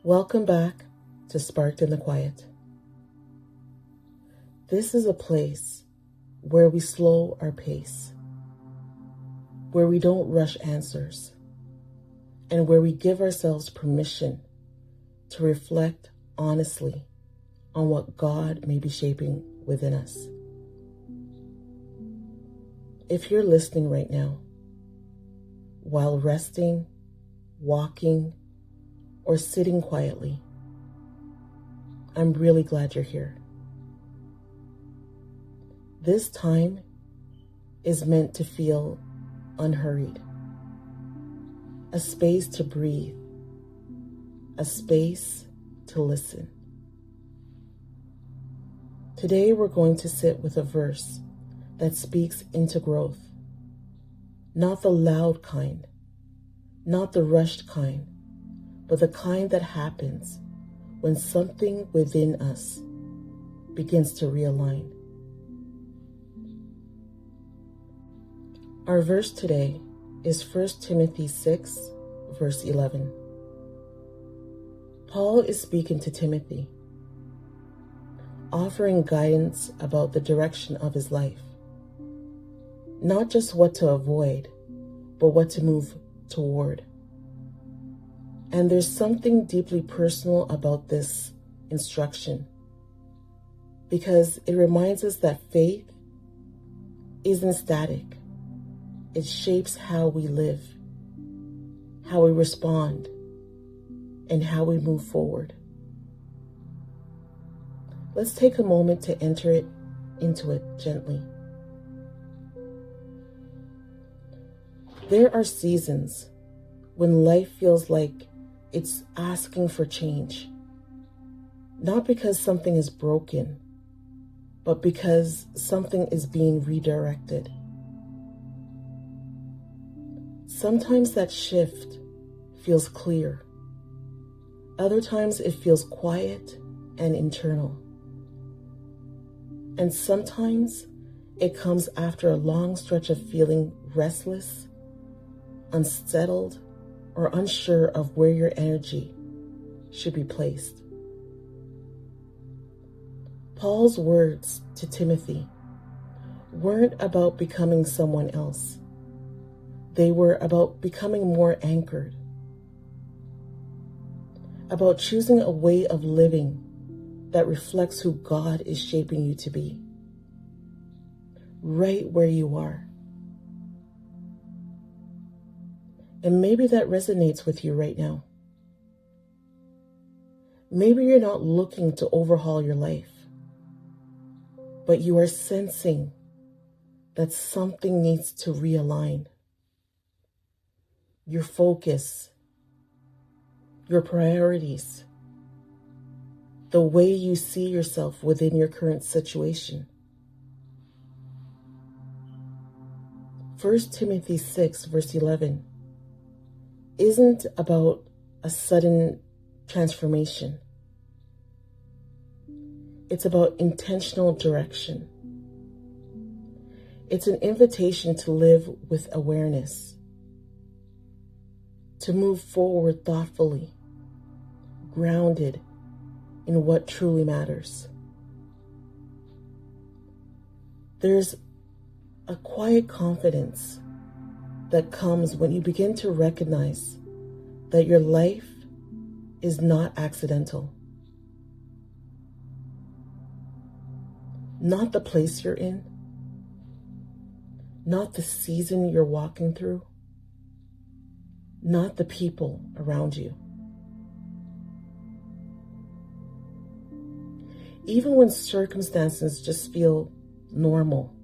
Welcome back to Sparked in the Quiet. This is a place where we slow our pace, where we don't rush answers, and where we give ourselves permission to reflect honestly on what God may be shaping within us. If you're listening right now, while resting, walking, or sitting quietly, I'm really glad you're here. This time is meant to feel unhurried, a space to breathe, a space to listen. Today we're going to sit with a verse that speaks into growth, not the loud kind, not the rushed kind, but the kind that happens when something within us begins to realign. Our verse today is 1 Timothy 6, verse 11. Paul is speaking to Timothy, offering guidance about the direction of his life. Not just what to avoid, but what to move toward. And there's something deeply personal about this instruction, because it reminds us that faith isn't static. It shapes how we live, how we respond, and how we move forward. Let's take a moment to enter into it gently. There are seasons when life feels like it's asking for change, not because something is broken, but because something is being redirected. Sometimes that shift feels clear. Other times it feels quiet and internal. And sometimes it comes after a long stretch of feeling restless, unsettled, or unsure of where your energy should be placed. Paul's words to Timothy weren't about becoming someone else. They were about becoming more anchored, about choosing a way of living that reflects who God is shaping you to be, right where you are. And maybe that resonates with you right now. Maybe you're not looking to overhaul your life, but you are sensing that something needs to realign. Your focus, your priorities, the way you see yourself within your current situation. 1 Timothy 6, verse 11 isn't about a sudden transformation. It's about intentional direction. It's an invitation to live with awareness, to move forward thoughtfully, grounded in what truly matters. There's a quiet confidence that comes when you begin to recognize that your life is not accidental. Not the place you're in, not the season you're walking through, not the people around you. Even when circumstances just feel normal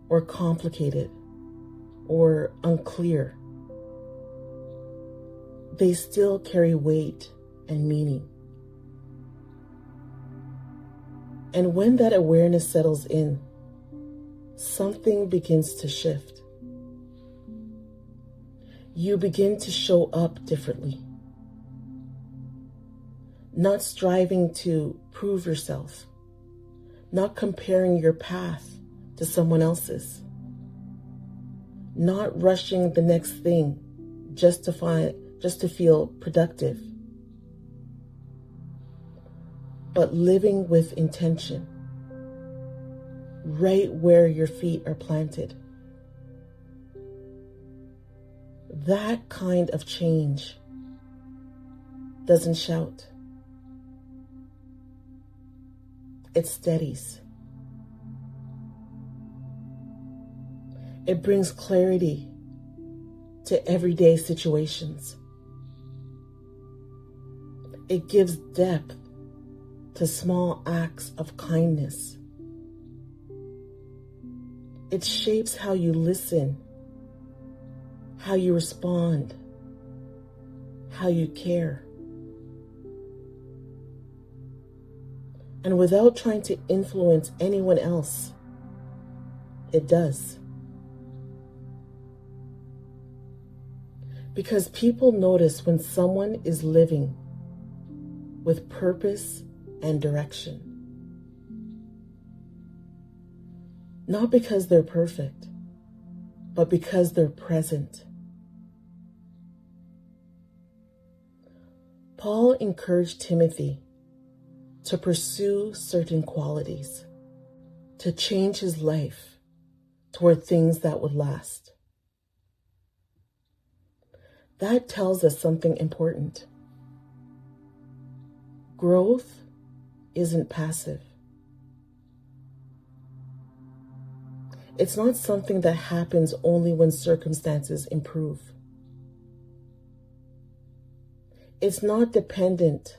or complicated or unclear, they still carry weight and meaning. And when that awareness settles in, something begins to shift. You begin to show up differently, not striving to prove yourself, not comparing your path to someone else's, not rushing the next thing just to feel productive, but living with intention, right where your feet are planted. That kind of change doesn't shout. It steadies. It brings clarity to everyday situations. It gives depth to small acts of kindness. It shapes how you listen, how you respond, how you care. And without trying to influence anyone else, it does. Because people notice when someone is living with purpose and direction. Not because they're perfect, but because they're present. Paul encouraged Timothy to pursue certain qualities, to change his life toward things that would last. That tells us something important. Growth isn't passive. It's not something that happens only when circumstances improve. It's not dependent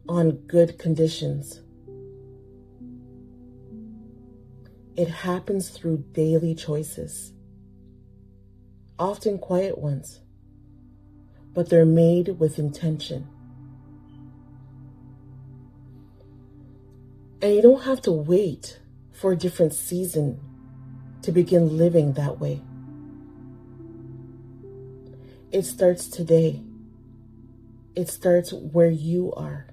on good conditions. It happens through daily choices, often quiet ones, but they're made with intention. And you don't have to wait for a different season to begin living that way. It starts today. It starts where you are.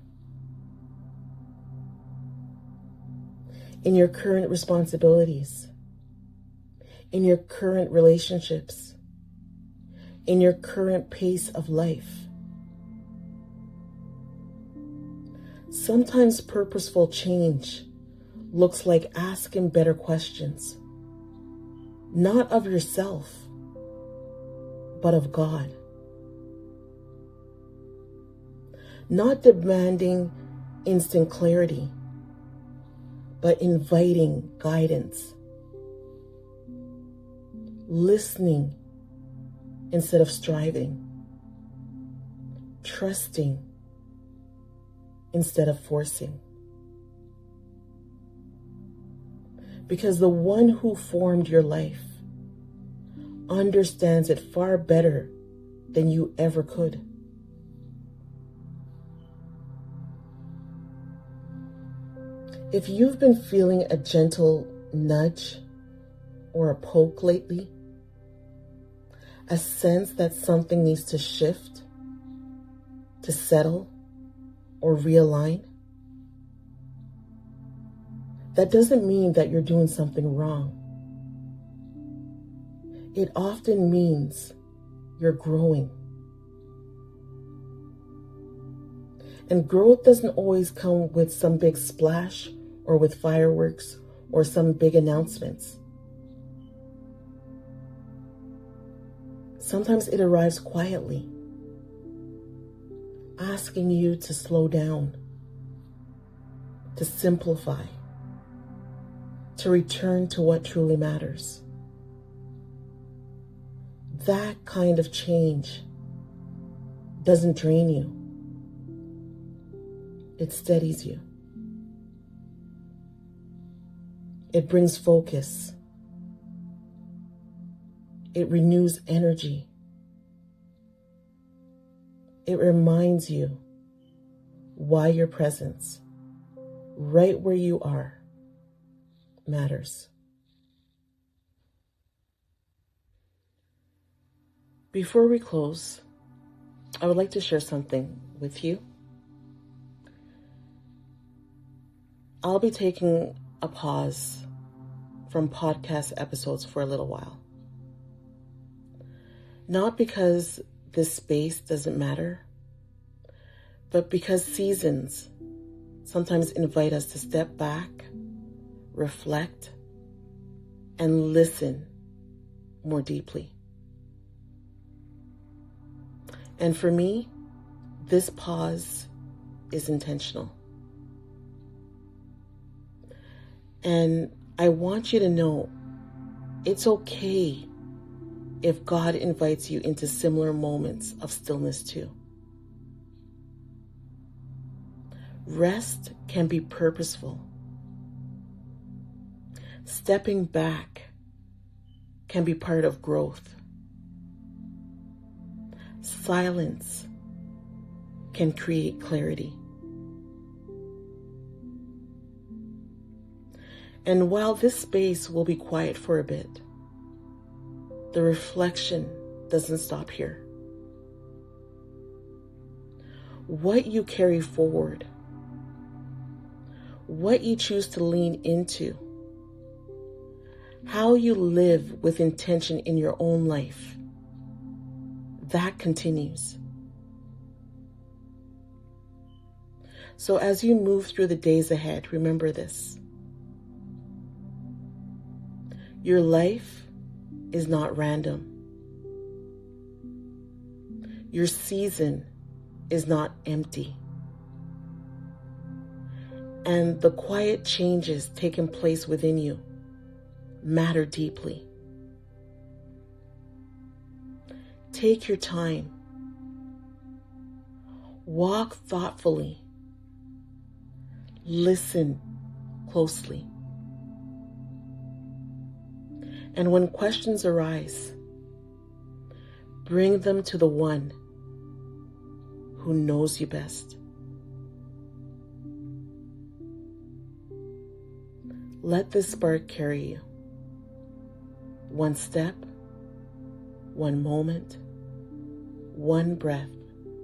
In your current responsibilities, in your current relationships, in your current pace of life. Sometimes purposeful change looks like asking better questions, not of yourself, but of God. Not demanding instant clarity, but inviting guidance. Listening instead of striving. Trusting instead of forcing. Because the one who formed your life understands it far better than you ever could. If you've been feeling a gentle nudge or a poke lately, a sense that something needs to shift, to settle, or realign, that doesn't mean that you're doing something wrong. It often means you're growing. And growth doesn't always come with some big splash or with fireworks or some big announcements. Sometimes it arrives quietly, asking you to slow down, to simplify, to return to what truly matters. That kind of change doesn't drain you. It steadies you. It brings focus. It renews energy. It reminds you why your presence, right where you are, matters. Before we close, I would like to share something with you. I'll be taking a pause from podcast episodes for a little while. Not because this space doesn't matter, but because seasons sometimes invite us to step back, reflect, and listen more deeply. And for me, this pause is intentional. And I want you to know it's okay if God invites you into similar moments of stillness too. Rest can be purposeful. Stepping back can be part of growth. Silence can create clarity. And while this space will be quiet for a bit, the reflection doesn't stop here. What you carry forward, what you choose to lean into, how you live with intention in your own life, that continues. So as you move through the days ahead, remember this. Your life is not random. Your season is not empty. And the quiet changes taking place within you matter deeply. Take your time. Walk thoughtfully. Listen closely. And when questions arise, bring them to the one who knows you best. Let this spark carry you. One step, one moment, one breath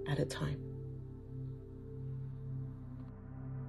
at a time.